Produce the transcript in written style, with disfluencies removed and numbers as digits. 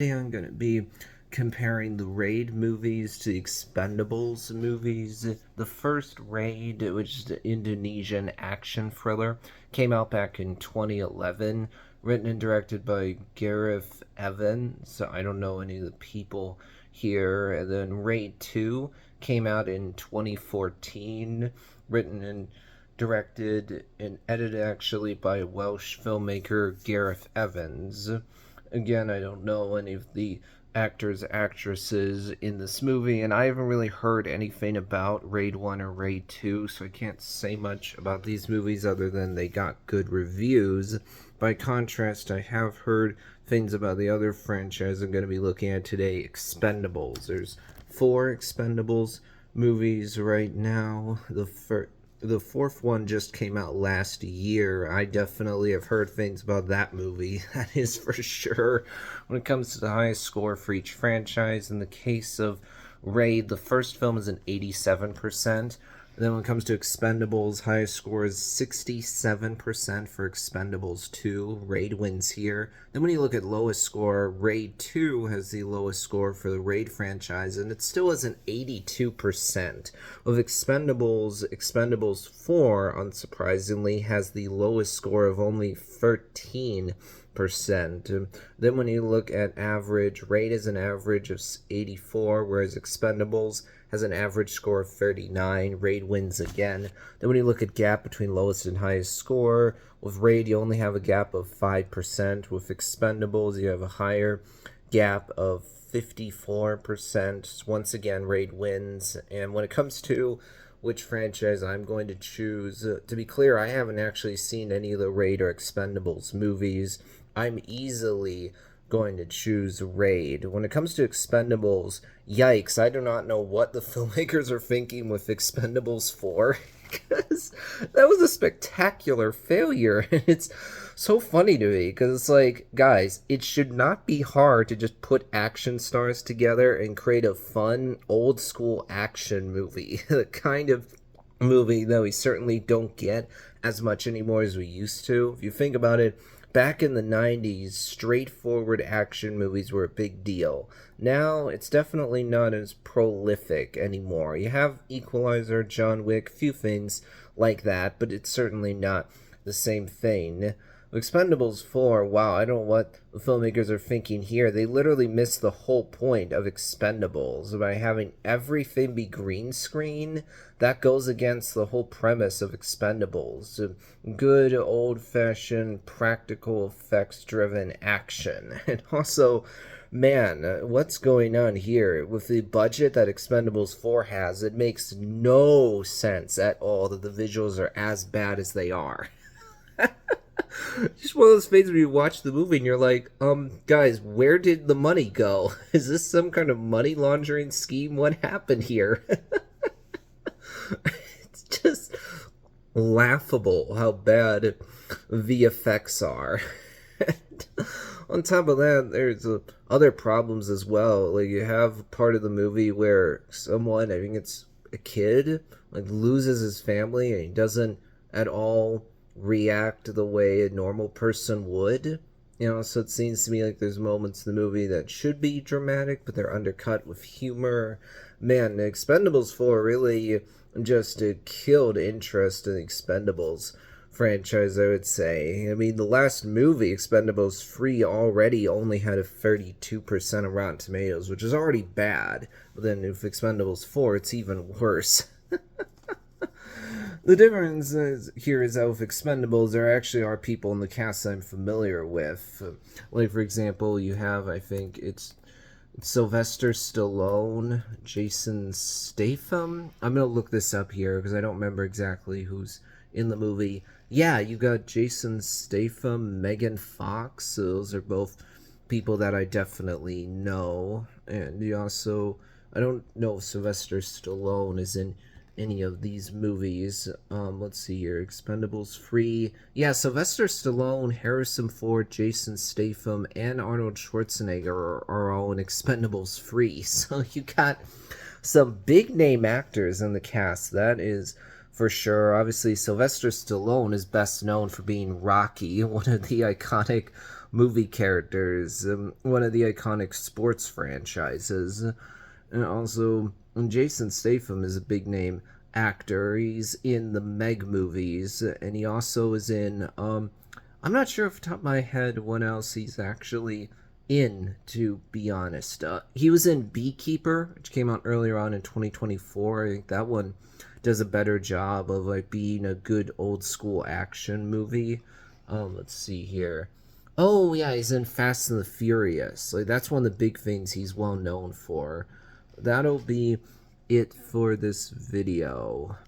Today I'm going to be comparing the Raid movies to the Expendables movies. The first Raid, which is the Indonesian action thriller, came out back in 2011, written and directed by Gareth Evans. So I don't know any of the people here. And then Raid 2 came out in 2014, written and directed and edited actually by Welsh filmmaker Gareth Evans. Again, I don't know any of the actors, actresses in this movie, and I haven't really heard anything about Raid 1 or Raid 2, so I can't say much about these movies other than they got good reviews. By contrast, I have heard things about the other franchise I'm going to be looking at today, Expendables. There's four Expendables movies right now. The fourth one just came out last year. I definitely have heard things about that movie. That is for sure. When it comes to the highest score for each franchise, in the case of Raid, the first film is an 87%. And then when it comes to Expendables, highest score is 67% for Expendables 2. Raid wins here. Then when you look at lowest score, Raid 2 has the lowest score for the Raid franchise, and it still has an 82%. With Expendables 4, unsurprisingly, has the lowest score of only 13%. Then when you look at average, Raid is an average of 84, whereas Expendables has an average score of 39. Raid wins again. Then when you look at gap between lowest and highest score, with Raid you only have a gap of 5%. With Expendables you have a higher gap of 54%. Once again, Raid wins. And when it comes to which franchise I'm going to choose, to be clear, I haven't actually seen any of the Raid or Expendables movies. I'm easily going to choose Raid. When it comes to Expendables, yikes, I do not know what the filmmakers are thinking with Expendables 4, because that was a spectacular failure. And it's so funny to me, because it's like, guys, it should not be hard to just put action stars together and create a fun, old school action movie. The kind of movie that we certainly don't get as much anymore as we used to. If you think about it, back in the 90s, straightforward action movies were a big deal. Now, it's definitely not as prolific anymore. You have Equalizer, John Wick, few things like that, but it's certainly not the same thing. Expendables 4, wow, I don't know what the filmmakers are thinking here. They literally missed the whole point of Expendables by having everything be green screen. That goes against the whole premise of Expendables. Good old-fashioned practical effects driven action. And also, man, what's going on here? With the budget that Expendables 4 has, it makes no sense at all that the visuals are as bad as they are. Just one of those things where you watch the movie and you're like, guys, where did the money go? Is this some kind of money laundering scheme? What happened here? It's just laughable how bad VFX are. On top of that, there's other problems as well. Like, you have part of the movie where someone, I think it's a kid, like, loses his family and he doesn't at all react the way a normal person would. So it seems to me like there's moments in the movie that should be dramatic, but they're undercut with humor. Man, Expendables 4 really just killed interest in the Expendables franchise, I would say. I mean, the last movie, Expendables 3, already only had a 32% of Rotten Tomatoes, which is already bad. But then with Expendables 4, it's even worse. The difference here is that with Expendables, there actually are people in the cast I'm familiar with. Like, for example, you have, I think it's Sylvester Stallone, Jason Statham. I'm going to look this up here because I don't remember exactly who's in the movie. Yeah, you got Jason Statham, Megan Fox. So those are both people that I definitely know. And you also, I don't know if Sylvester Stallone is in any of these movies. Let's see here. Expendables 3. Yeah, Sylvester Stallone, Harrison Ford, Jason Statham, and Arnold Schwarzenegger are all in Expendables 3. So you got some big name actors in the cast. That is for sure. Obviously, Sylvester Stallone is best known for being Rocky, one of the iconic movie characters, one of the iconic sports franchises. And also, Jason Statham is a big name actor. He's in the Meg movies, and he also is in. I'm not sure off the top of my head what else he's actually in, to be honest. He was in Beekeeper, which came out earlier on in 2024. I think that one does a better job of like being a good old school action movie. Let's see here. Oh yeah, he's in Fast and the Furious. Like that's one of the big things he's well known for. That'll be it for this video.